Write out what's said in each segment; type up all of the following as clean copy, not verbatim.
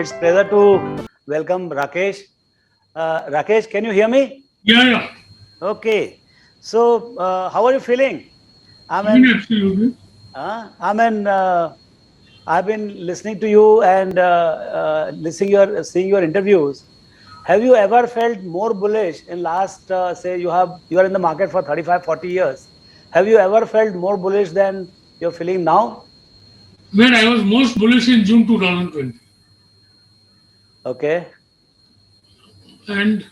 It's pleasure to welcome Rakesh. Rakesh, can you hear me? Yeah. Okay. So, how are you feeling? I I mean, mean, absolutely. I mean, I've been listening to you and seeing your interviews. Have you ever felt more bullish in last, say, you are in the market for 35, 40 years? Have you ever felt more bullish than you're feeling now? Where I was most bullish in June 2020. Okay. And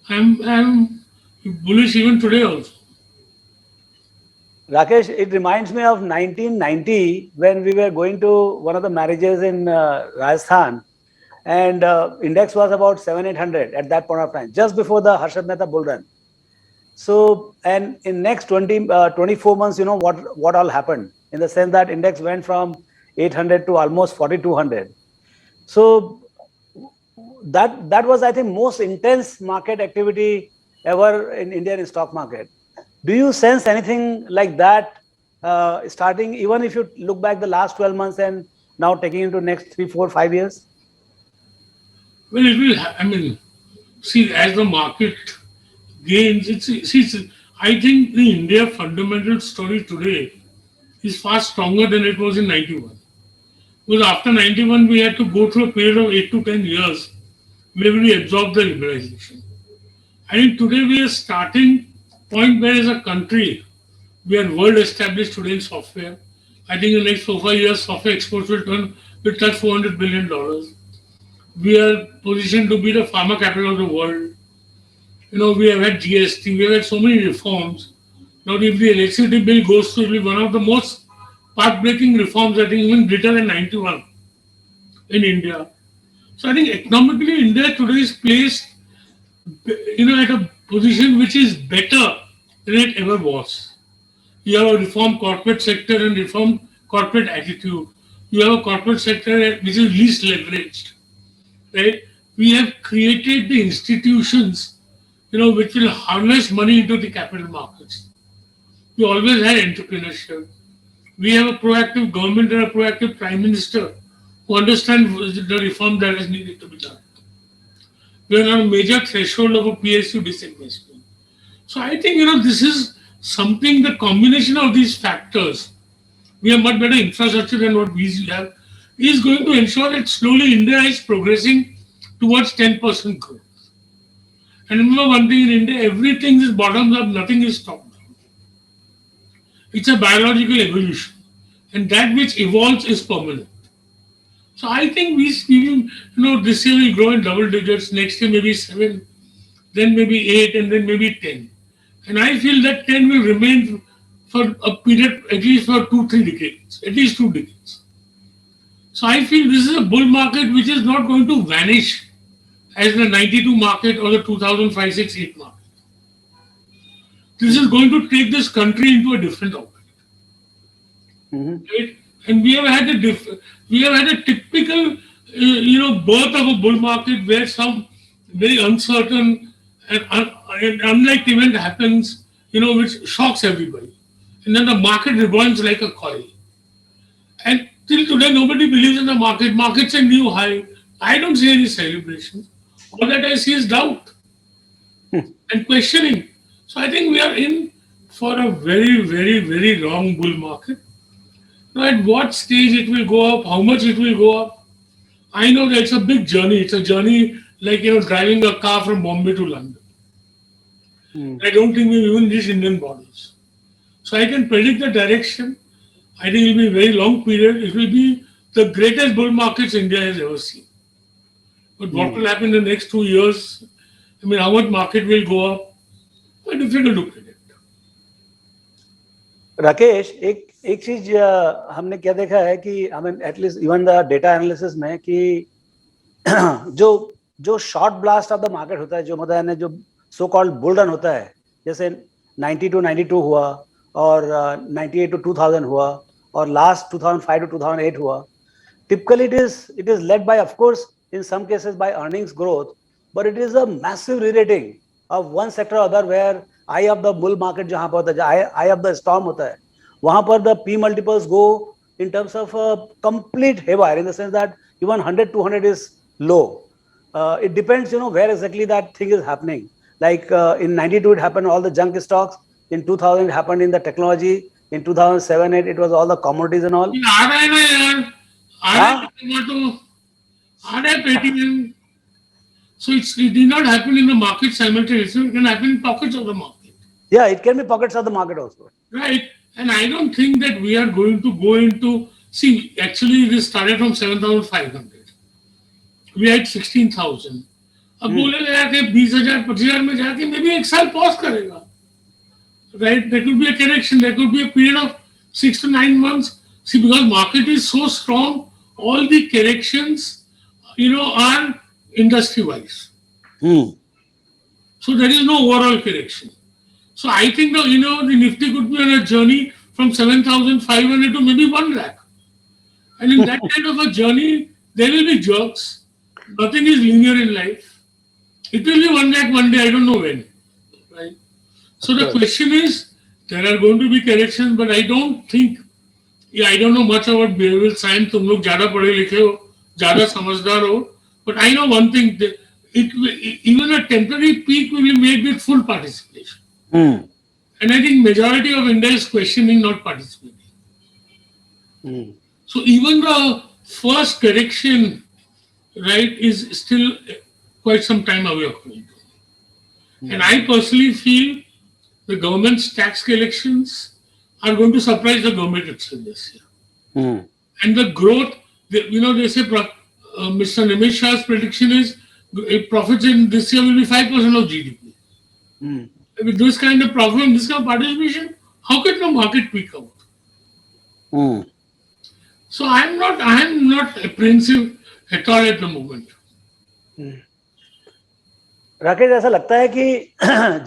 I'm bullish even today also. Rakesh, it reminds me of 1990 when we were going to one of the marriages in Rajasthan, and index was about 700-800 at that point of time, just before the Harshad Mehta bull run. So, and in next 24 months, you know what all happened in the sense that index went from 800 to almost 4200. So that was, I think, most intense market activity ever in Indian stock market. Do you sense anything like that starting, even if you look back the last 12 months and now taking into next 3, 4, 5 years? Well, it will, I mean, see, as the market gains, I think the India fundamental story today is far stronger than it was in 91. Because after 91, we had to go through a period of 8 to 10 years where we absorbed the liberalization. I think today we are starting point where as a country we are world established today in software. I think in the next 4 5 years, software exports will touch $400 billion. We are positioned to be the pharma capital of the world. You know, we have had GST, we have had so many reforms. Now, if the electricity bill goes through, it will be one of the most path-breaking reforms, I think, even greater than 91 in India. So, I think economically, India today is placed, at a position which is better than it ever was. You have a reformed corporate sector and reformed corporate attitude. You have a corporate sector which is least leveraged, right? We have created the institutions, which will harness money into the capital markets. We always had entrepreneurship. We have a proactive government and a proactive prime minister who understand the reform that is needed to be done. We are on a major threshold of a PSU disinvestment. So I think, this is something, the combination of these factors, we have much better infrastructure than what we have, is going to ensure that slowly India is progressing towards 10% growth. And remember one thing, in India, everything is bottoms up, nothing is top down. It's a biological evolution. And that which evolves is permanent. So I think this year will grow in double digits, next year maybe 7, then maybe 8, and then maybe 10. And I feel that 10 will remain for a period at least for 2 3 decades, at least 2 decades. So I feel this is a bull market which is not going to vanish as the 92 market or the 2005, 6, 8 market. This is going to take this country into a different orbit. Mhm. Right? And we have had a typical, birth of a bull market where some very uncertain and unliked event happens, which shocks everybody. And then the market rebounds like a coil. And till today, nobody believes in the market. Market's a new high. I don't see any celebrations. All that I see is doubt and questioning. So I think we are in for a very, very, very long bull market. Now, at what stage it will go up, how much it will go up, I know that it's a big journey. It's a journey like, driving a car from Bombay to London. Mm. I don't think we even reach Indian borders. So I can predict the direction. I think it will be a very long period. It will be the greatest bull markets India has ever seen. But what will Mm. happen in the next 2 years? I mean, how much market will go up? Quite difficult to predict. Rakesh, एक चीज हमने क्या देखा है कि I mean at least even the data analysis में कि जो जो short blast of the market होता है, जो मतलब है जो सो कॉल्ड बुल रन होता है, जैसे 90 टू 92 हुआ और 98 टू 2000 हुआ और लास्ट 2005 टू 2008 हुआ. Typically, it is led by, of course, in some cases by earnings growth, but it is a massive re-rating of one sector or other where eye of the bull market जहाँ पर होता है, eye of the storm होता है, वहाँ पर the P multiples go in terms of a complete haywire, in the sense that even 100 200 is low. It depends, where exactly that thing is happening. Like in 92, it happened all the junk stocks. In 2000, it happened in the technology. In 2007, it was all the commodities and all. आ रहा है ना यार, आ रहा है Huh? Tomato, आ रहा है Paytm. So it did not happen in the market simultaneously. It can happen in pockets of the market, Yeah, it can be pockets of the market also. right? And I don't think that we are going to go into. See, actually, this started from 7,500. We had 16,000. अब बोलेगा यार कि 20,000 25,000 में जाके मे भी एक साल pause करेगा, right? There could be a correction. There could be a period of 6 to 9 months. See, because market is so strong, all the corrections, are industry-wise. Hmm. So there is no overall correction. So I think the Nifty could be on a journey from 7,500 to maybe 1 lakh. And in that kind of a journey, there will be jerks. Nothing is linear in life. It will be 1 lakh one day, I don't know when. Right? So the Yes. question is, there are going to be corrections, but I don't think, I don't know much about behavioral science. तुम लोग ज़्यादा पढ़े लिखे हो, ज़्यादा समझदार हो. But I know one thing, that even a temporary peak will be made with full participation. Hmm. And I think majority of India is questioning, not participating. Hmm. So even the first correction, right, is still quite some time away of coming. And I personally feel the government's tax collections are going to surprise the government itself this year. Hmm. And the growth, they say Mr. Nimish Shah's prediction is profits in this year will be 5% of GDP. Hmm. With this kind of profit and this kind of participation, how can the market peak out? Hmm. So I'm not apprehensive at all at the moment. Rakesh, ऐसा लगता है कि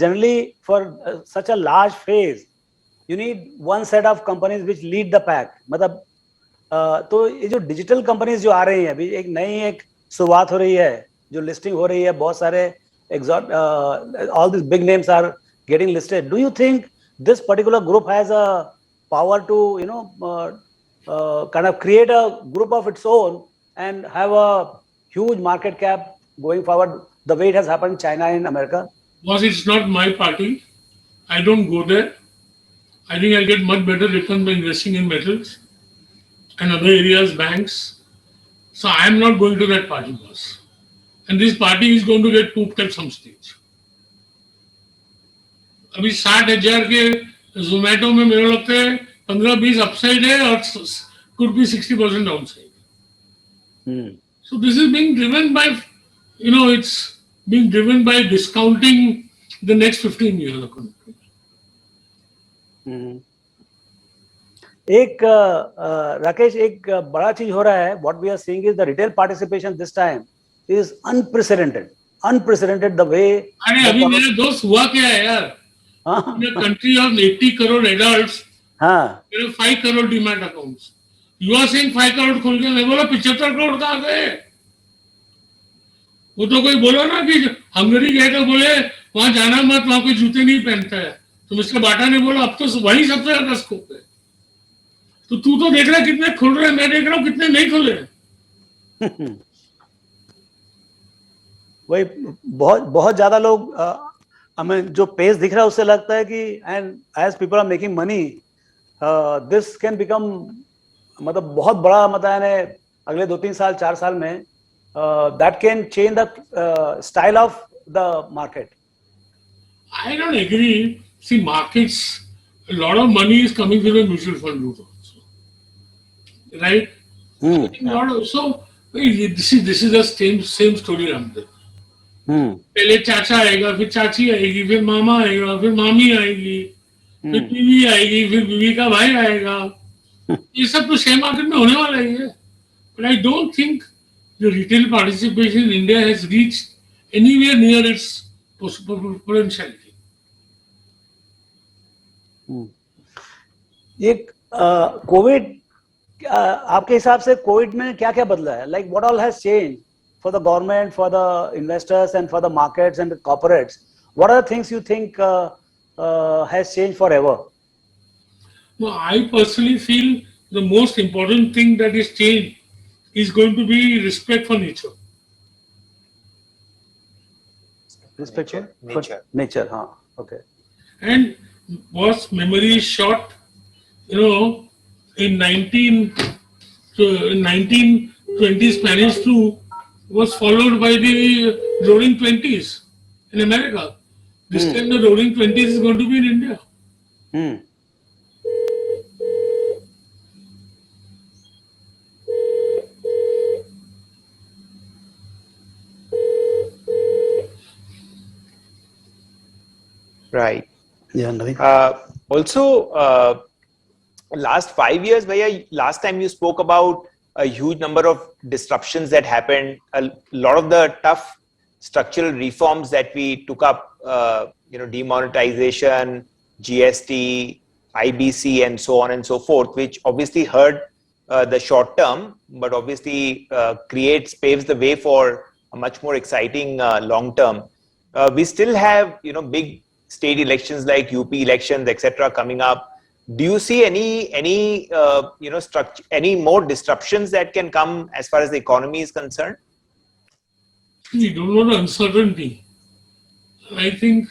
generally for such a large phase you need one set of companies which lead the pack. मतलब तो ये जो digital companies जो आ रही हैं अभी, एक शुरुआत हो रही है, जो लिस्टिंग हो रही है, बहुत सारे all these big names are getting listed. Do you think this particular group has a power to kind of create a group of its own and have a huge market cap going forward, the way it has happened in China and America? Because it's not my party, I don't go there. I think I get much better return by investing in metals and other areas, banks. So I am not going to that party, boss. And this party is going to get pooped at some stage. अभी 60,000 के जोमेटो में मेरे लगता है 15-20 upside है और could be 60% downside. So this is being driven by, it's being driven by discounting the next 15 years. एक राकेश, एक बड़ा चीज हो रहा है. What we are seeing is the retail participation this time is unprecedented the way. अरे अभी मेरे दोस्त हुआ क्या है यार, in a country of 80 crore adults, there are 5 crore demat accounts. You are saying 5 crore खोल के, मैं बोला 75 करोड़ कहाँ गए. वो तो कोई बोला ना कि हंगरी गए तो बोले वहां जाना मत, वहां कोई जूते नहीं पहनता है. तो मिस्टर बाटा ने बोला अब तो वही सबसे ज्यादा स्कोप है. तो तू तो देख रहा है कितने खुल रहे हैं, मैं देख रहा हूँ कितने नहीं खुले. वही बहुत बहुत ज्यादा लोग हमें जो पेज दिख रहा है उससे लगता है कि and as people are making money this can become, मतलब बहुत बड़ा, मतलब अगले 2-3 साल 4 साल में that can change the style of the market. I don't agree. See, markets, a lot of money is coming through the mutual fund route also, right? So this is the same story, Ramdev. पहले चाचा आएगा, फिर चाची आएगी, फिर मामा आएगा, फिर मामी आएगी, फिर बीवी आएगी, फिर बीवी का भाई आएगा. ये सब तो शेयर मार्केट में होने वाला ही है. But I don't think the retail participation in India has reached anywhere near its potentiality. एक कोविड, आपके हिसाब से कोविड में क्या क्या बदला है? Like what all has change for the government, for the investors, and for the markets and the corporates? What are the things you think has changed forever? No, I personally feel the most important thing that is changed is going to be respect for nature. Respectful? Nature. Nature, huh? Okay. And was memory short, in 1920 Spanish flu was followed by the roaring 20s in America. This time the roaring 20s is going to be in India. Hmm. Right. Yeah, Naveen. Also, last 5 years, Bhaiya, last time you spoke about a huge number of disruptions that happened, a lot of the tough structural reforms that we took up, demonetization, GST, IBC, and so on and so forth, which obviously hurt the short term, but obviously paves the way for a much more exciting long term. We still have, big state elections like UP elections, etc., coming up. Do you see any any more disruptions that can come as far as the economy is concerned? We don't know the uncertainty. I think,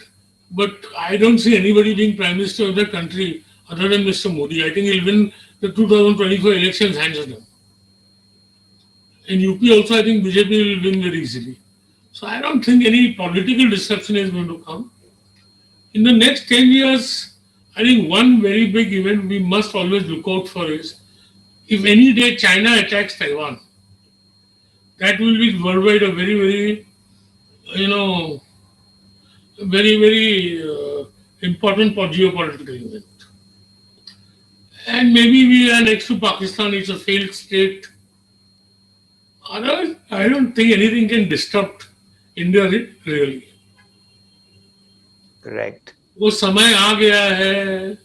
but I don't see anybody being Prime Minister of the country other than Mr. Modi. I think he'll win the 2024 elections hands down. In UP also, I think BJP will win very easily. So I don't think any political disruption is going to come. In the next 10 years, I think one very big event we must always look out for is if any day China attacks Taiwan, that will be worldwide a very, very, very, very important geopolitical event. And maybe we are next to Pakistan, it's a failed state. Otherwise, I don't think anything can disrupt India really. Correct. वो समय आ गया है,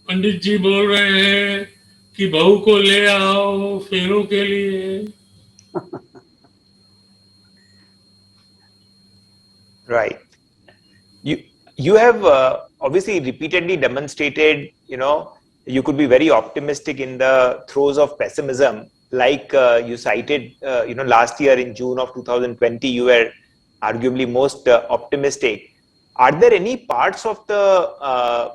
पंडित जी बोल रहे हैं कि बहू को ले आओ फेरों के लिए. Right. You have obviously repeatedly demonstrated, you could be very optimistic in the throes of pessimism. Like you cited, last year in June of 2020, you were arguably most optimistic. Are there any parts of the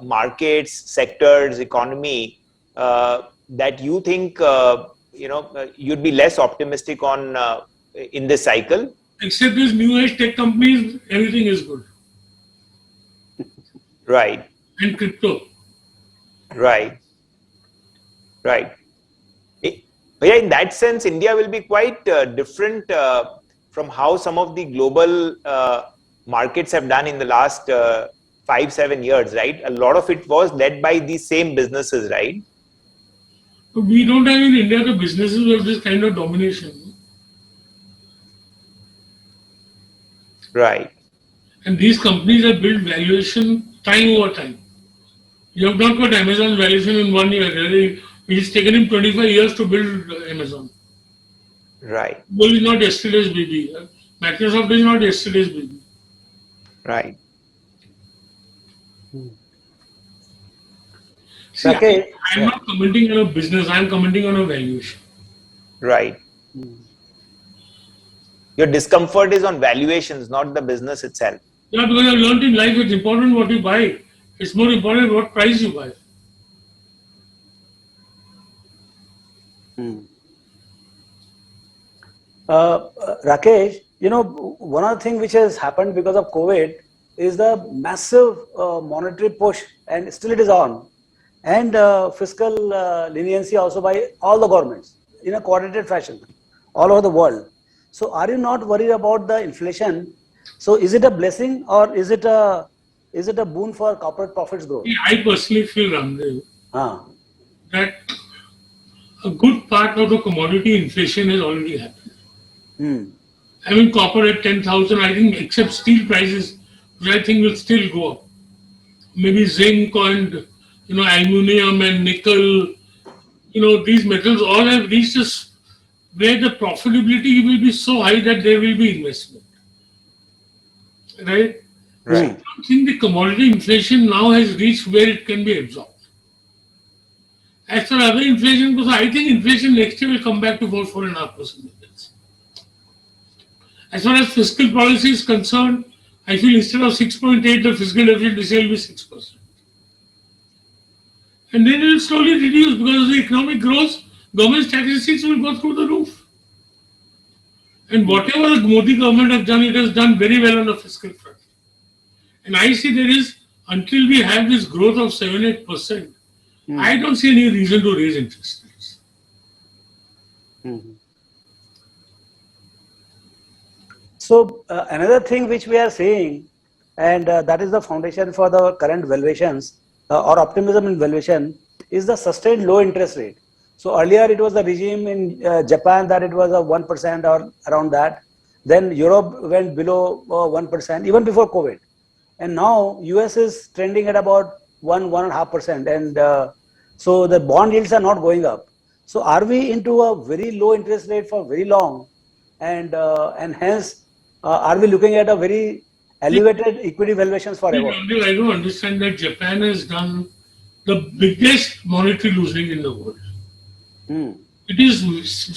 markets, sectors, economy that you think you'd be less optimistic on in this cycle? Except these new age tech companies, everything is good. Right. And crypto. Right. But yeah, in that sense, India will be quite different from how some of the global markets have done in the last 5-7 years, right? A lot of it was led by these same businesses, right? We don't have in India the businesses of this kind of domination. Right. And these companies have built valuation time over time. You have not got Amazon's valuation in 1 year. It's taken him 25 years to build Amazon. Right. Google is not yesterday's baby. Microsoft is not yesterday's baby. Right. See, Okay. I'm not commenting on a business, I'm commenting on a valuation. Right. Your discomfort is on valuations, not the business itself. Yeah, because I've learned in life it's important what you buy. It's more important what price you buy. Rakesh, one of the things which has happened because of COVID is the massive monetary push, and still it is on, and fiscal leniency also by all the governments in a coordinated fashion all over the world. So are you not worried about the inflation? So is it a blessing or is it a boon for corporate profits growth? I personally feel, Ramdev, Ah. that a good part of the commodity inflation has already happened. I mean, copper at 10,000, I think, except steel prices, which I think will still go up. Maybe zinc and, aluminum and nickel, these metals all have reached where the profitability will be so high that there will be investment. Right? Right. I think the commodity inflation now has reached where it can be absorbed. As for other inflation goes, I think inflation next year will come back to about 4.5%. As far as fiscal policy is concerned, I feel instead of 6.8, the fiscal deficit this year will be 6%. And then it will slowly reduce because of the economic growth, government statistics will go through the roof. And whatever the Modi government has done, it has done very well on the fiscal front. And I see there is, until we have this growth of 7-8%, I don't see any reason to raise interest rates. So another thing which we are seeing, and that is the foundation for the current valuations or optimism in valuation, is the sustained low interest rate. So earlier it was the regime in Japan that it was a 1% or around that. Then Europe went below 1% even before COVID. And now US is trending at about 1.5%. And so the bond yields are not going up. So are we into a very low interest rate for very long? And hence, are we looking at a very elevated equity valuations forever? I don't understand that Japan has done the biggest monetary loosening in the world. It is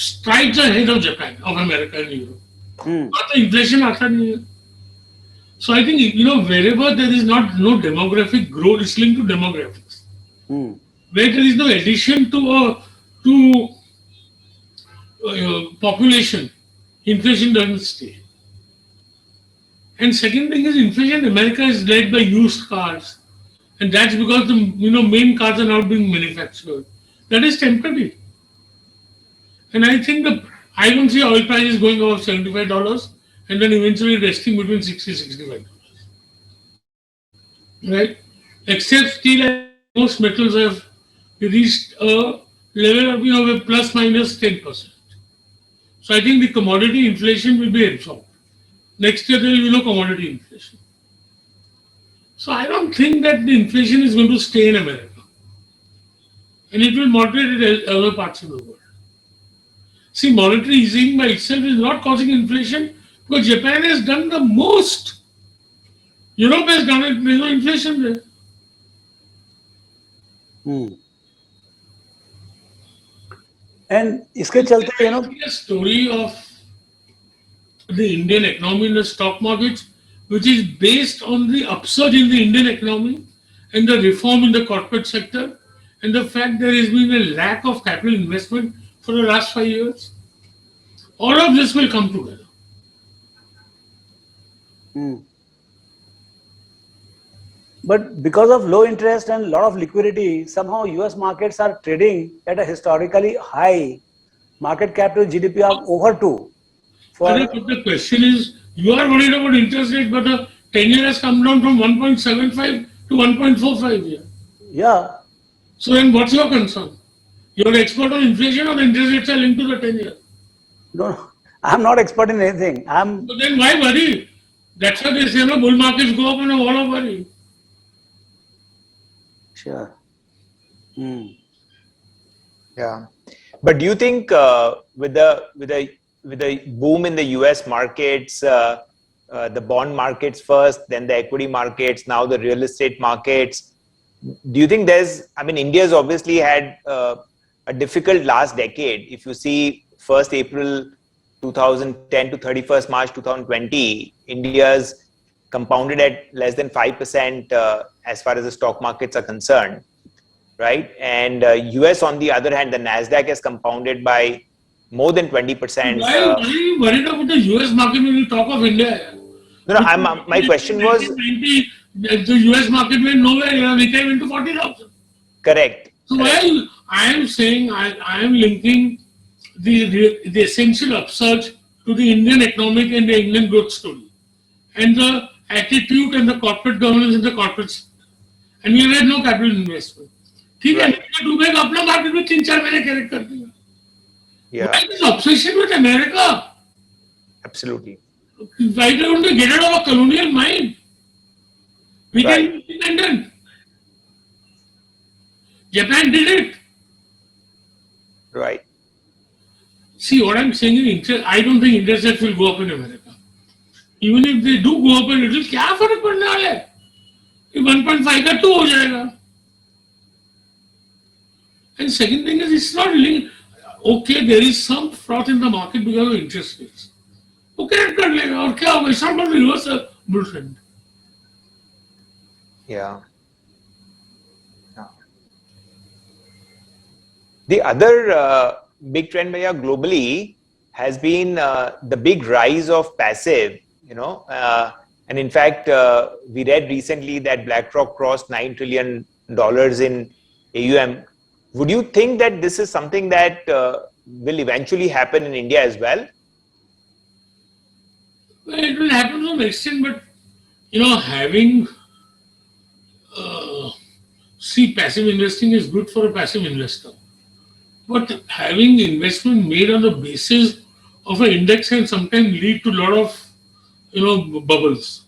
strides ahead of Japan, of America and Europe. But the inflation aata nahi hai. So I think, wherever there is no demographic growth, it's linked to demographics. Where there is no addition to population, inflation doesn't stay. And second thing is, inflation in America is led by used cars. And that's because the main cars are not being manufactured. That is temporary. And I think I don't see oil prices going above $75 and then eventually resting between $60-65. Right? Except steel and most metals have reached a level of plus minus 10%. So I think the commodity inflation will be absorbed. Next year there will be no commodity inflation. So I don't think that the inflation is going to stay in America. And it will moderate in other parts of the world. See, monetary easing by itself is not causing inflation because Japan has done the most. Europe has done it, there is no inflation there. And iske chalte, a story of the Indian economy in the stock markets, which is based on the upsurge in the Indian economy and the reform in the corporate sector and the fact there has been a lack of capital investment for the last 5 years. All of this will come together. But because of low interest and a lot of liquidity, somehow US markets are trading at a historically high market cap to GDP of over 2. But the question is, you are worried about interest rate, but the 10-year has come down from 1.75 to 1.45 here. Yeah. So then what's your concern? You're an expert on inflation or the interest rates are linked to the 10-year? No, I'm not expert in anything. So then why worry? That's why they say, bull markets go up and a wall of worry. Sure. Yeah. But do you think with the boom in the US markets, the bond markets first, then the equity markets, now the real estate markets, do you think India's obviously had a difficult last decade. If you see 1st April 2010 to 31st March 2020, India's compounded at less than 5% as far as the stock markets are concerned, right? And US, on the other hand, the Nasdaq has compounded by more than 20%. Why are you worried about the US market when you talk of India? No, my question was... The US market went nowhere, we came into 40,000. Correct. So I am saying, I am linking the essential upsurge to the Indian economic and the Indian growth story. And the attitude and the corporate governance in the corporate sector. And we had no capital investment. ठीक है, डूबे का अपना market में 3-4 महीने correct कर देगा. Why this obsession with America? Absolutely. Why don't we get out of a colonial mind? We can be independent. Japan did it. Right. See, what I'm saying is, I don't think interest rates will go up in America. Even if they do go up a little, क्या फर्क पड़ने वाला है? 1.5 का 2 हो जाएगा. And second thing is, it's not linked. Okay, there is some froth in the market because of interest rates. Okay, कर लेगा और क्या होगा? It's not going to reverse bull trend. Yeah. Yeah. The other big trend, Bhaiya, globally has been the big rise of passive, and in fact, we read recently that BlackRock crossed $9 trillion in AUM. Would you think that this is something that will eventually happen in India as well? Well, it will happen to some extent, but having passive investing is good for a passive investor. But having investment made on the basis of an index can sometimes lead to a lot of bubbles.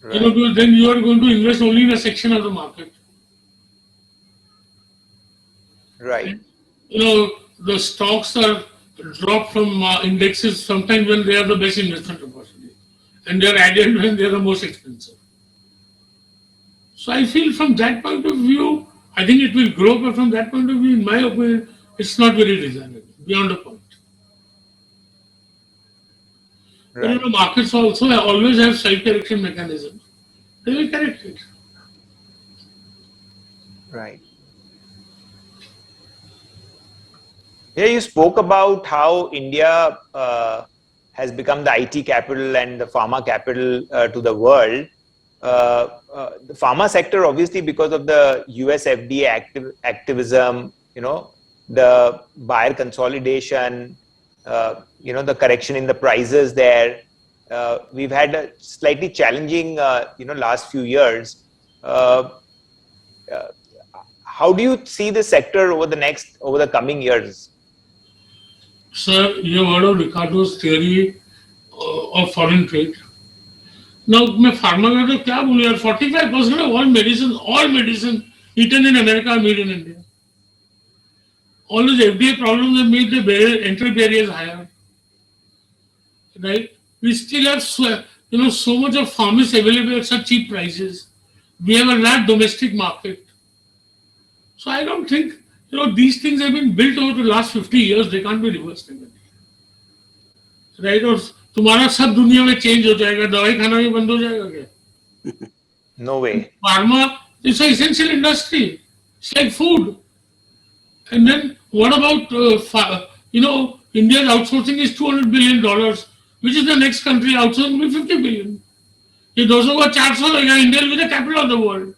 Right. Because then you are going to invest only in a section of the market. Right. The stocks are dropped from indexes sometimes when they are the best investment opportunity, and they are added when they are the most expensive. So I feel from that point of view, I think it will grow, but from that point of view, in my opinion, it's not very desirable, beyond a point. Right. But markets also always have self-correction mechanisms. They will correct it. Right. Yeah, you spoke about how India has become the IT capital and the pharma capital to the world. The pharma sector, obviously, because of the US FDA activism, the buyer consolidation, the correction in the prices there. We've had a slightly challenging, last few years. How do you see the sector over the coming years? Sir, you have heard of Ricardo's theory of foreign trade. Now, मैं pharma का तो क्या बोलूं यार, 45% of all medicine eaten in America are made in India. All those FDA problems have made the entry barriers higher. Right? We still have so much of pharmacy available at such cheap prices. We have a large domestic market. So I don't think these things have been built over the last 50 years. They can't be reversed. Right? और तुम्हारा सब दुनिया में change हो जाएगा, दवाई खाना भी बंद हो जाएगा क्या? No way. Pharma is an essential industry. It's like food. And then what about India's outsourcing is $200 billion, which is the next country outsourcing with 50 billion. ये 200 का 400 होगा. India will be the capital of the world.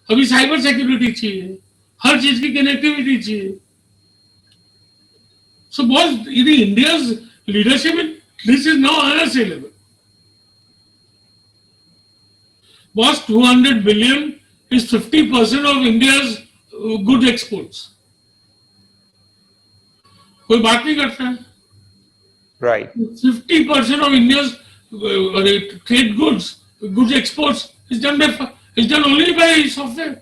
अभी cyber security चाहिए, हर चीज की connectivity चाहिए. So boss, India's leadership in this is now unassailable. Boss, 200 billion is 50% of India's good exports. कोई बात नहीं करता है. Right. 50% of India's trade goods exports is done only by software.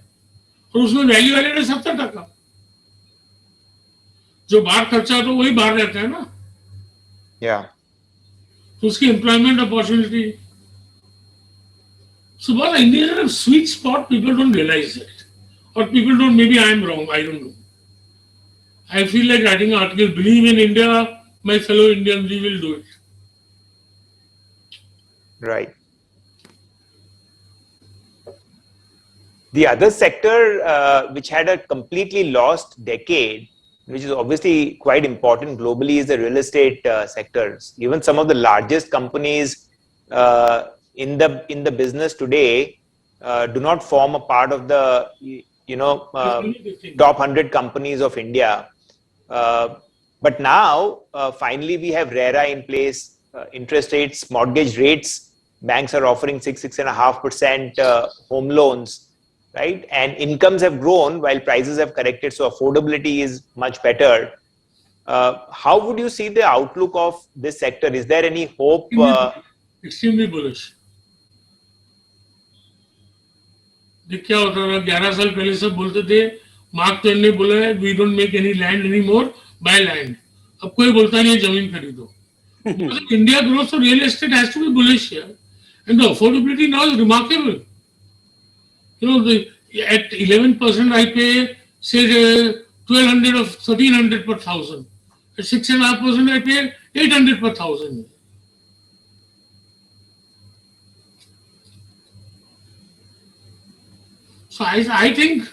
और उसमें वैल्यू एडेड है 70%. जो बाहर खर्चा है तो वही बाहर रहता है ना. Yeah. तो उसकी employment opportunity. So what India is a sweet spot, people don't realize it. Or people don't, maybe I am wrong, I don't know. I feel like writing an article, believe in India, my fellow Indians, we will do it. Right. The other sector which had a completely lost decade, which is obviously quite important globally, is the real estate sectors. Even some of the largest companies in the business today do not form a part of the top 100 companies of India. But now finally we have RERA in place. Interest rates, mortgage rates, banks are offering 6.5% home loans. Right, and incomes have grown while prices have corrected, so affordability is much better. How would you see the outlook of this sector? Is there any hope? Extremely bullish. देख क्या होता था, 11 साल पहले सब बोलते थे, mark Twain ने बोला है, we don't make any land anymore, buy land. अब कोई बोलता नहीं है जमीन खरीदो. India growth of real estate has to be bullish here, and the affordability now is remarkable. At 11% I pay say 1,200 or 1,300 per thousand. At 6.5% I pay 800 per thousand. So I think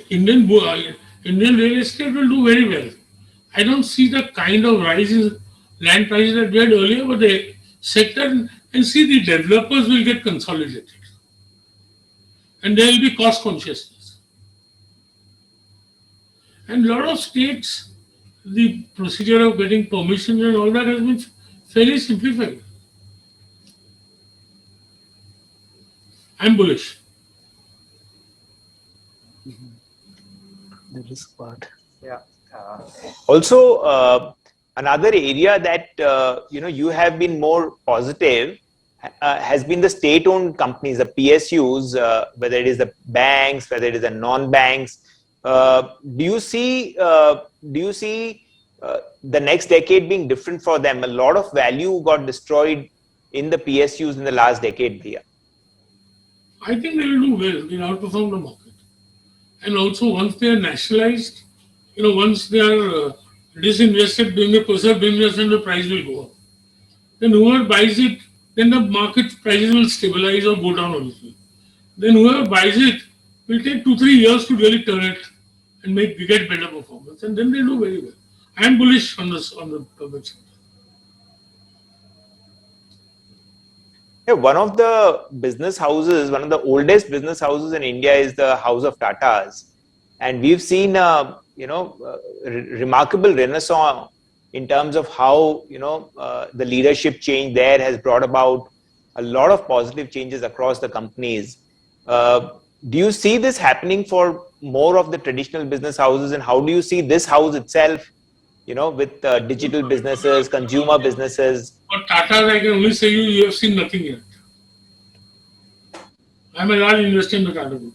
Indian real estate will do very well. I don't see the kind of rise in land prices that we had earlier, but the sector and see the developers will get consolidated, and there will be cost consciousness. And a lot of states, the procedure of getting permission and all that has been fairly simplified. I'm bullish. The risk part. Yeah. Also, another area that you have been more positive has been the state-owned companies, the PSUs, whether it is the banks, whether it is the non-banks. Do you see the next decade being different for them? A lot of value got destroyed in the PSUs in the last decade, Bhaiya. I think they will do well. They will outperform the market. And also, once they are nationalized, once they are disinvested, doing the process of disinvestment, the price will go up. Then whoever buys it, then the market prices will stabilize or go down a little. Then whoever buys it will take 2-3 years to really turn it and get better performance, and then they do very well. I am bullish on the public sector. Yeah, one of the business houses, one of the oldest business houses in India is the House of Tatas, and we've seen remarkable renaissance in terms of how the leadership change there has brought about a lot of positive changes across the companies. Do you see this happening for more of the traditional business houses, and how do you see this house itself, with digital businesses, consumer businesses? For Tata, I can only say you have seen nothing yet. I'm a large investor in the Tata Group.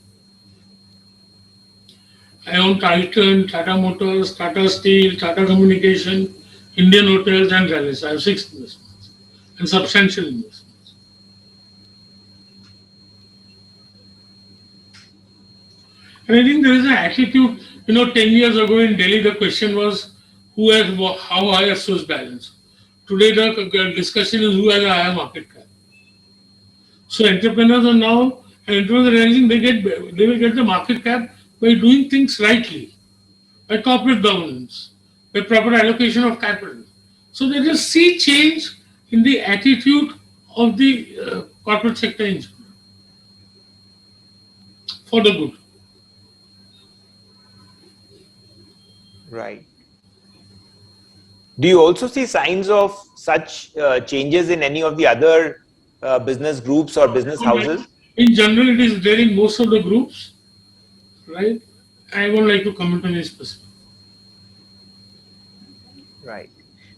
I own Titan, Tata Motors, Tata Steel, Tata Communication, Indian Hotels, and Rallis. I have 6 investments and substantial investments. And I think there is an attitude. 10 years ago in Delhi, the question was how high is Swiss balance. Today, the discussion is who has a higher market cap. So entrepreneurs are now, realizing they will get the market cap by doing things rightly, by corporate governance, by proper allocation of capital. So they just see change in the attitude of the corporate sector in general, for the good. Right. Do you also see signs of such changes in any of the other business groups or business houses? In general, it is there in most of the groups, right? I won't like to comment on any specific. Right.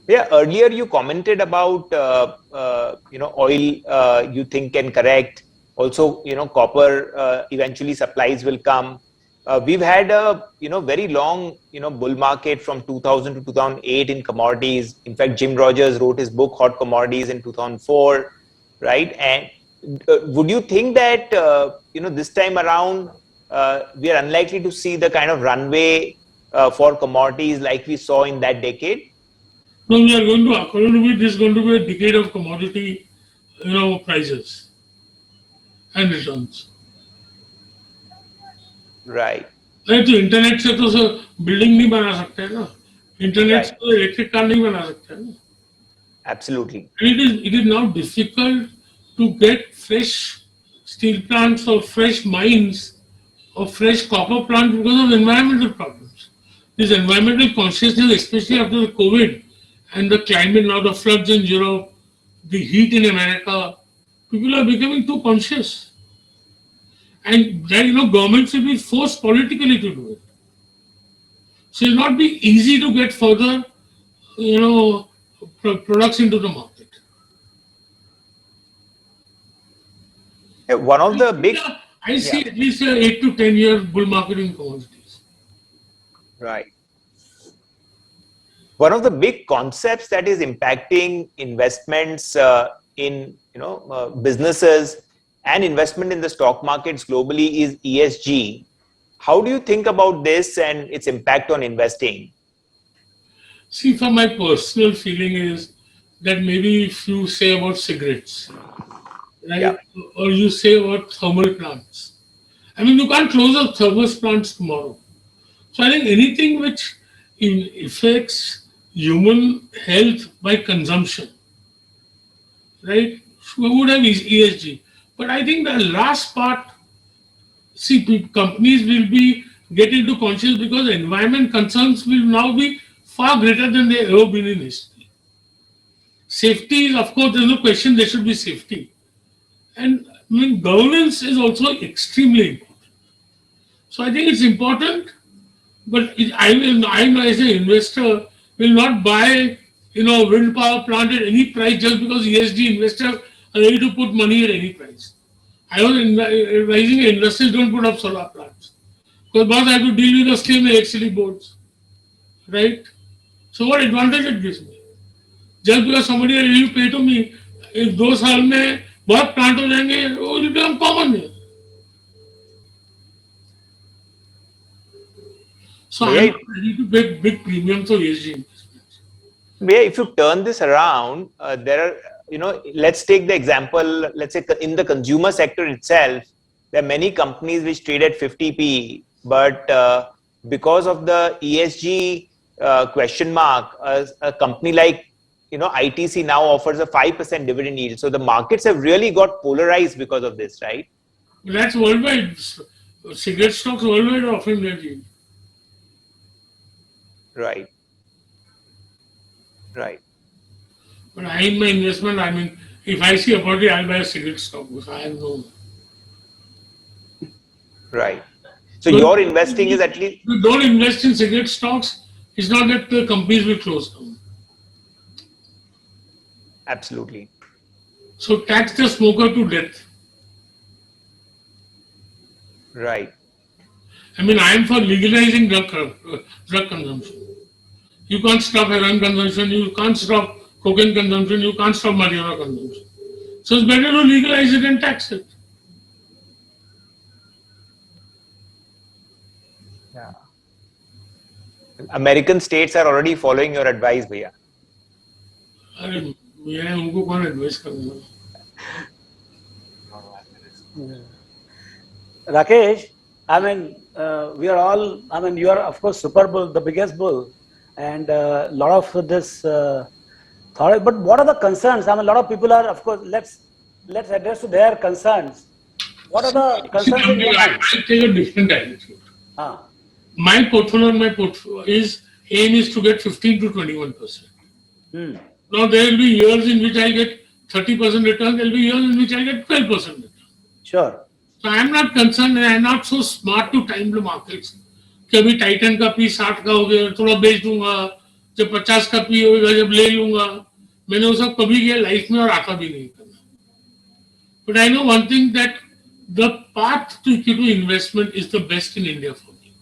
Yeah. Earlier, you commented about oil. You think can correct. Also, copper eventually supplies will come. We've had a very long bull market from 2000 to 2008 in commodities. In fact, Jim Rogers wrote his book Hot Commodities in 2004, right? And would you think that this time around we are unlikely to see the kind of runway for commodities like we saw in that decade? No, we are going to, according to me, this is going to be a decade of commodity, prices and returns. Right. नहीं तो internet से तो building नहीं बना सकते ना, internet से तो इलेक्ट्रिक कार नहीं बना सकते ना. Absolutely. And it is now difficult to get fresh steel plants or fresh mines or fresh copper plants because of environmental problems. This environmental consciousness, especially after the COVID and the climate now, the floods in Europe, the heat in America, people are becoming too conscious. And then, governments will be forced politically to do it. So it will not be easy to get further, products into the market. One of the big... I see at least an 8 to 10 year bull market in commodities. Right. One of the big concepts that is impacting investments in businesses and investment in the stock markets globally is ESG. How do you think about this and its impact on investing? See, for my personal feeling is that maybe if you say about cigarettes, right, or you say about thermal plants, I mean, you can't close the thermos plants tomorrow. So I think anything which affects human health by consumption, right? We would have ESG. But I think the last part, see, companies will be get into conscious because environment concerns will now be far greater than they ever been in history. Safety is, of course, there's no question there should be safety. And I mean, governance is also extremely important. So I think it's important, but I as an investor will not buy, wind power plant at any price just because ESG investors are ready to put money at any price. I was advising investors don't put up solar plants because boss I have to deal with the same electricity boards, right? So what advantage it gives me? Just because somebody is ready to pay to me, if 2 साल में बहुत plant हो जाएंगे, वो will become common है. So I'm not ready to pay big premiums for ESG investments. If you turn this around, there are, let's take the example, let's say in the consumer sector itself, there are many companies which trade at 50p, but because of the ESG question mark, a company like, ITC now offers a 5% dividend yield. So the markets have really got polarized because of this, right? That's worldwide. Cigarette stocks worldwide are offering that yield. Right. Right. But in my investment, I mean, if I see a opportunity, I'll buy a cigarette stock because I have no. Right. So your investing is at least. If you don't invest in cigarette stocks, it's not that the companies will close down. Absolutely. So tax the smoker to death. Right. I mean, I am for legalizing drug consumption. You can't stop heroin consumption, you can't stop cocaine consumption, you can't stop marijuana consumption. So it's better to legalize it and tax it. Yeah. American states are already following your advice, bhaiya. अरे मैं उनको कौन advice करूंगा? Rakesh, I mean, we are all, I mean, you are, of course, Super Bull, the biggest bull, and a lot of this thought. But what are the concerns? I mean, a lot of people are, of course, let's address to their concerns. What are the concerns in your mind? I take a different attitude. Ah. My portfolio aim is to get 15 to 21%. Now there will be years in which I get 30% return, there will be years in which I get 12% return. Sure. So I am not concerned and I am not so smart to time the markets. कि अभी Titan का P 60 का हो गया, थोड़ा बेच दूंगा, जब 50 का पी होगा जब ले लूंगा. मैंने वो सब कभी किया लाइफ में और आता भी नहीं करना. But I know one thing that the path to equity investment is the best in India for me.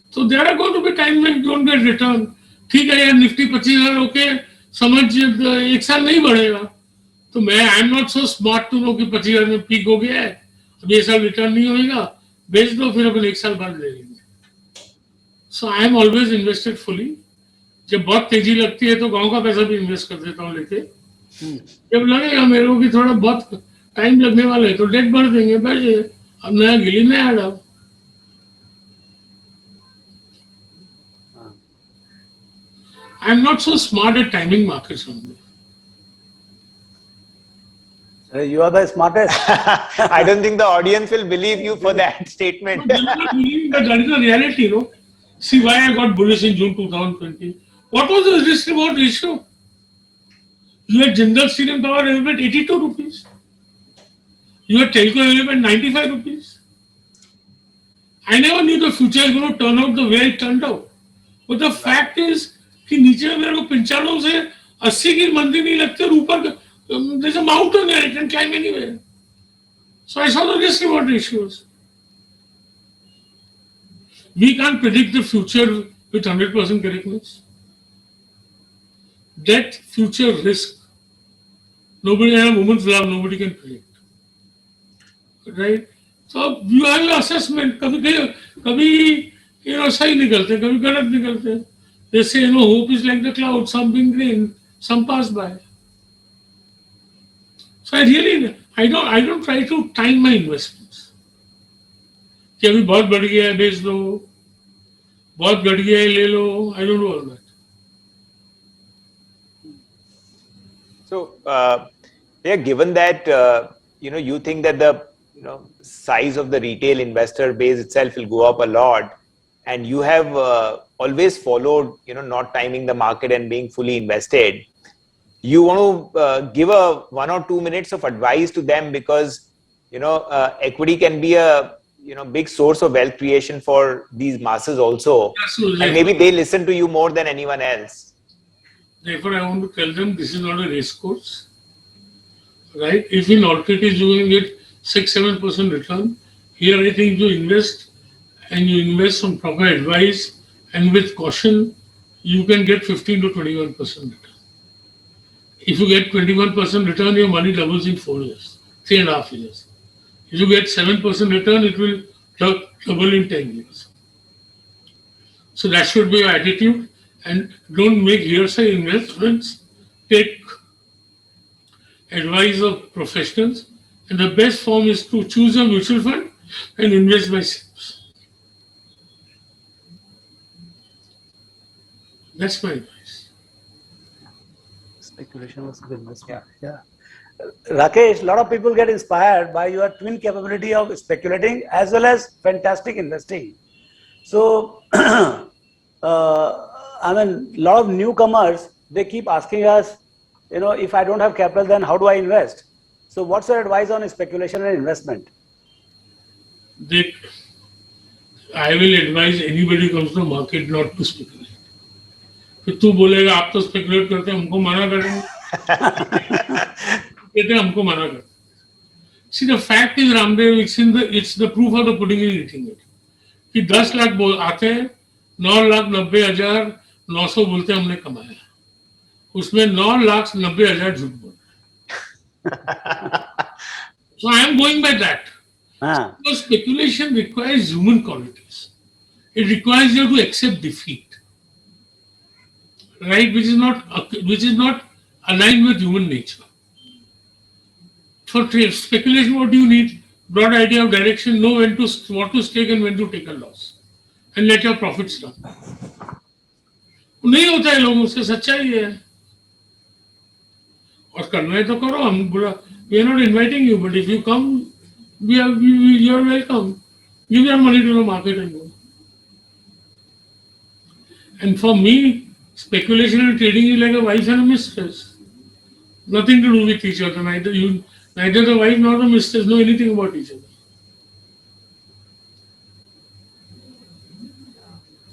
So there are going to be times when you don't get return. ठीक है यार Nifty 25,000 okay समझ 1 साल नहीं बढ़ेगा तो मैं I am not so smart to know कि 25,000 में पीक हो गया है अब ये साल रिटर्न नहीं होगा बेच दो फिर अपन 1 साल बाद ले लेंगे. So I am always invested fully. जब बहुत तेजी लगती है तो गांव का पैसा भी इन्वेस्ट कर देता हूँ लेके. जब लगेगा मेरे को कि थोड़ा बहुत टाइम लगने वाला है तो डेट भर देंगे बैठे. अब नया गिली नया डाल. I'm not so smart at timing markets only. You are the smartest. I don't think the audience will believe you for that statement. That is the reality, you know. See why I got bullish in June 2020. What was the risk reward ratio? You had Jindal Steel and Power available at 82 rupees. You had Telco available at 95 rupees. I never knew the future was going to turn out the way it turned out. But the fact is, कि नीचे मेरे को 95 से 80 की मंदी नहीं लगती और ऊपर there's a mountain there, it can climb anywhere. So I saw the risk reward ratios. We can't predict the future with 100% correctness. That future risk, nobody has a moment's love, nobody can predict. Right? So you have your assessment. कभी सही निकलते, कभी गलत निकलते. They say, hope is like the cloud, some bring rain, some pass by. So I don't try to time my investments. कि अभी बहुत बढ़ गया है बेच दो, बहुत घट गया है ले लो. I don't do all that. So, yeah, given that you think that the size of the retail investor base itself will go up a lot, and you have always followed not timing the market and being fully invested, you want to give a 1 or 2 minutes of advice to them, because equity can be a big source of wealth creation for these masses also, Absolutely. and maybe they listen to you more than anyone else. Therefore, I want to tell them this is not a race course, right? If in alternatives you will get 6-7% return, here I think you invest and you invest on proper advice and with caution, you can get 15 to 21% return. If you get 21% return, your money doubles in 4 years, 3.5 years. If you get 7% return, it will double in 10 years. So that should be your attitude. And don't make hearsay investments. Take advice of professionals. And the best form is to choose a mutual fund and invest by steps. That's my advice. Speculation was a good investment. Yeah. Rakesh, a lot of people get inspired by your twin capability of speculating as well as fantastic investing. So, I mean, a lot of newcomers, they keep asking us, if I don't have capital, then how do I invest? So what's your advice on speculation and investment? I will advise anybody who comes to the market not to speculate. फिर तू बोलेगा आप तो speculate करते हैं, हमको मना करेंगे. कहते हैं हमको मना करते. See, the fact is, Ramdev, it's the proof of the pudding in eating it. कि 10 लाख आते हैं, 9,90,900 बोलते हैं हमने कमाया, उसमें 9,90,000 झूठ बोल. So I am going by that. Because speculation requires human qualities. It requires you to accept defeat, right? Which is not aligned with human nature. For speculation, what do you need? Broad idea of direction, know what to stake and when to take a loss, and let your profits run. नहीं होता है लोगों से, सच्चाई है. और करना है तो करो. हम बोला, we are not inviting you, but if you come, you are welcome. Give your money to the market and go. And for me, speculation and trading is like a wife and a mistress. Nothing to do with each other. Neither the wife nor the mistress know anything about each other.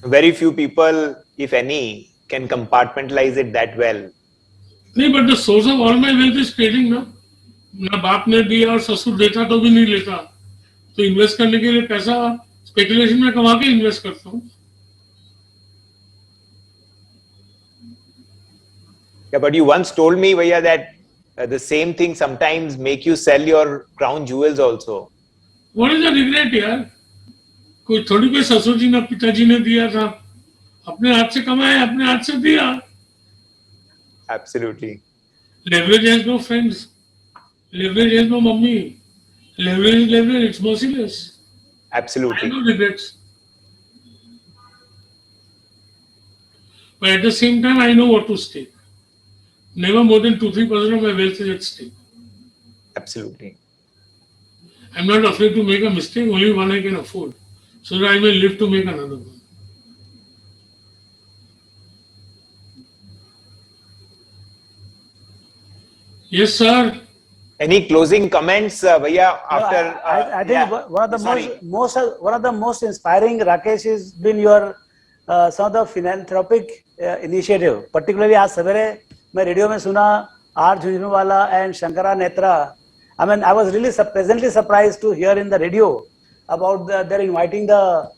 Very few people, if any, can compartmentalize it that well. नहीं, but the source of all my wealth is trading ना. ना बाप ने दिया और ससुर देता तो भी नहीं लेता. तो इन्वेस्ट करने के लिए पैसा स्पेकुलेशन में कमा के इन्वेस्ट करता हूँ. Yeah, but you once told me, Bhaiya, that the same thing sometimes make you sell your crown jewels also. What is the regret, यार? कोई थोड़ी कोई ससुर जी ने पिताजी ने दिया था, अपने हाथ से कमाया, अपने हाथ से दिया. Absolutely. Leverage has no friends. Leverage has no mummy. Leverage, it's merciless. Absolutely. I have no regrets. But at the same time, I know what to stake. Never more than 2-3% of my wealth is at stake. Absolutely. I'm not afraid to make a mistake, only one I can afford, so that I may live to make another one. Yes, sir. Any closing comments, Bhaiya? After I think one of the most inspiring, Rakesh, has been your some of the philanthropic initiative. Particularly, आज सवेरे मैं radio में सुना R. Jhunjhunwala and Shankara Netra. I mean, I was really pleasantly surprised to hear in the radio about they're inviting the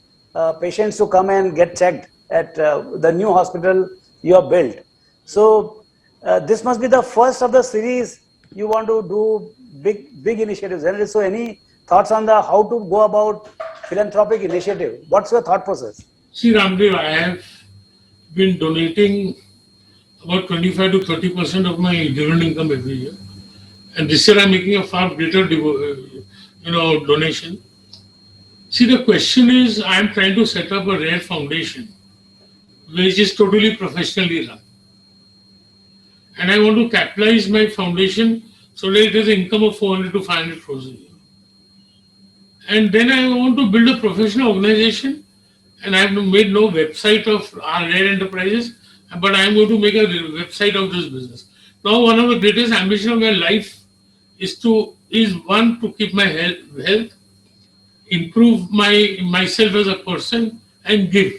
patients to come and get checked at the new hospital you have built. So this must be the first of the series you want to do big initiatives. And so any thoughts on the how to go about philanthropic initiative? What's your thought process? See, Ramdev, I have been donating about 25 to 30% of my dividend income every year. And this year I'm making a far greater donation. See, the question is, I am trying to set up a rare foundation, which is totally professionally run. And I want to capitalize my foundation so that it has an income of 400 to 500 crores a year. And then I want to build a professional organization, and I have made no website of our rare enterprises, but I am going to make a website of this business. Now, one of the greatest ambition of my life is one to keep my health, improve myself as a person, and give.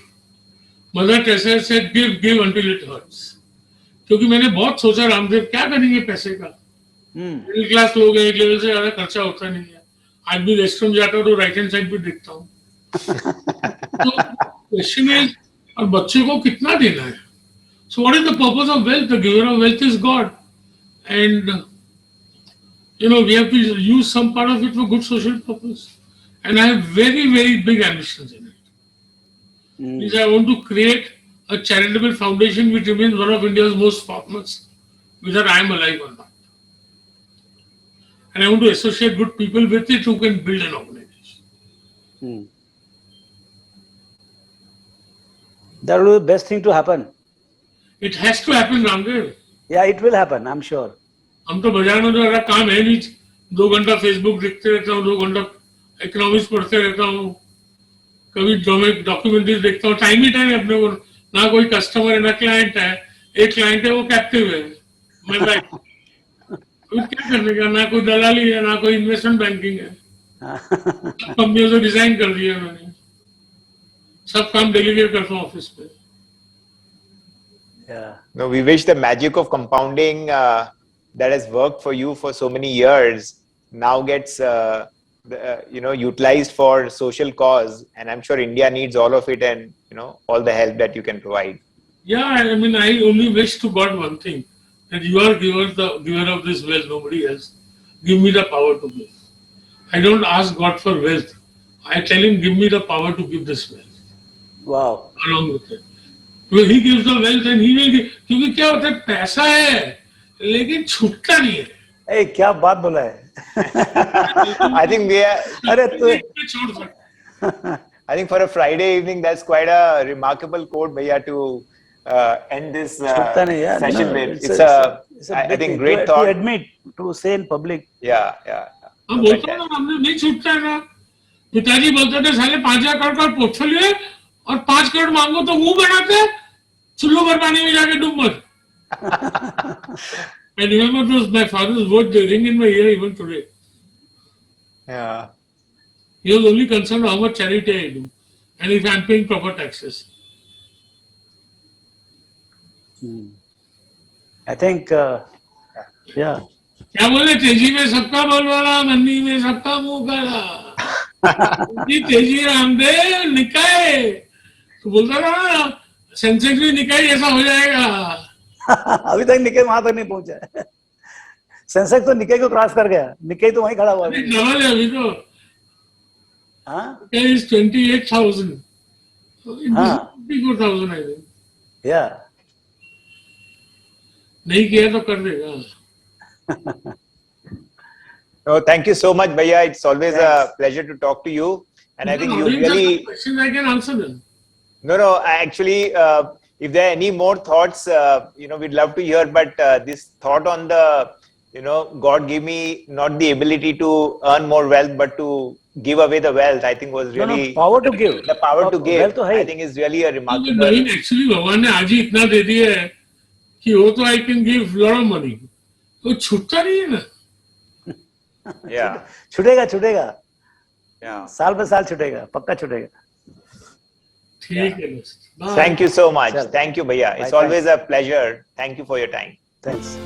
Mother Teresa said, give until it hurts. क्योंकि मैंने बहुत सोचा रामदेव क्या करेंगे पैसे का, middle class लोग हैं, एक लेवल से ज्यादा खर्चा होता नहीं है. आज भी रेस्टोरेंट जाता हूँ तो राइट हैंड साइड पे देखता हूँ. तो क्वेश्चन इज, और बच्चे को कितना देना है? So what is the purpose of wealth? The giver of wealth is God, and we have to use some part of it for good social purpose. And I have very, very big ambitions in it. Means I want to create a charitable foundation which remains one of India's most famous, whether I am alive or not. And I want to associate good people with it who can build an organization. That will be the best thing to happen. It has to happen, Ramdev. Yeah, it will happen, I'm sure. हम तो बाजार में तो ऐसा काम है नहीं, 2 घंटा फेसबुक देखते रहता हूँ, 2 घंटा इकोनॉमिक्स पढ़ते रहता हूँ, कभी डॉक्यूमेंट्रीज देखता हूँ. टाइम ही टाइम है अपने को. ना कोई कस्टमर है ना क्लाइंट है. एक क्लाइंट है वो कैप्टिव है, मैं क्या करने का. ना कोई दलाली है ना कोई इन्वेस्टमेंट बैंकिंग है. कंपनियों से डिजाइन कर दिया मैंने, सब काम डेलीगेट करता हूँ ऑफिस पे. Yeah. No, we wish the magic of compounding that has worked for you for so many years now gets utilized for social cause, and I'm sure India needs all of it, and all the help that you can provide. Yeah, I mean, I only wish to God one thing, that you are the giver of this wealth, nobody else. Give me the power to give. I don't ask God for wealth. I tell him, give me the power to give this wealth. Wow. Along with it. So he gives the wealth and he will give. क्योंकि क्या होता है, पैसा है लेकिन छूटता नहीं है. Hey, क्या बात बोला है. I think we are. छोड़ सकते. I think for a Friday evening, that's quite a remarkable quote, Bhaiya, to end this session with. It's a big think thing great to thought. admit, to say in public. Yeah. हम बोलते हैं ना, हमने नहीं छूटता है ना. पिताजी बोलते थे, साले 5,000 करोड़ का पोर्टफोलियो है और 5 करोड़ मांगो तो मुंह बनाते, चुल्लू भर पानी में जाके डूब मत. I remember my father's words, they ring in my ear even today. Yeah. He was only concerned how much charity I do and if I am paying proper taxes. I think, yeah. क्या बोले, तेजी में सबका बोलवाला, मंदी में सबका मुंह काला. तेजी रामदेव निकाय तो बोलता था, सेंसेक्स भी निकाय जैसा हो जाएगा. अभी तक निकाय वहां तक नहीं पहुंचा है. सेंसेक्स तो निकाय को क्रॉस कर गया. निकाय तो वहीं खड़ा हुआ है. डबल है अभी तो. It is 28,000. So it is 54,000 I think. Yeah. नहीं किया तो कर देगा. No, thank you so much, Bhaiya. It's always a pleasure to talk to you, and I think you really. Questions I can answer them. No. Actually, if there are any more thoughts, we'd love to hear. But this thought on the, God give me not the ability to earn more wealth, but to give away the wealth, I think was really power to give. The power to give, तो है. I think is really a remarkable. नहीं, actually भगवान ने आज ही इतना दे दिया है कि वो तो I can give lot of money. तो छूटता नहीं है ना. Yeah. छूटेगा. Yeah. साल पे साल छूटेगा, पक्का छूटेगा. ठीक है. Thank you so much. Chal. Thank you, Bhaiya. It's Bye, always a pleasure. Thank you for your time. Thanks.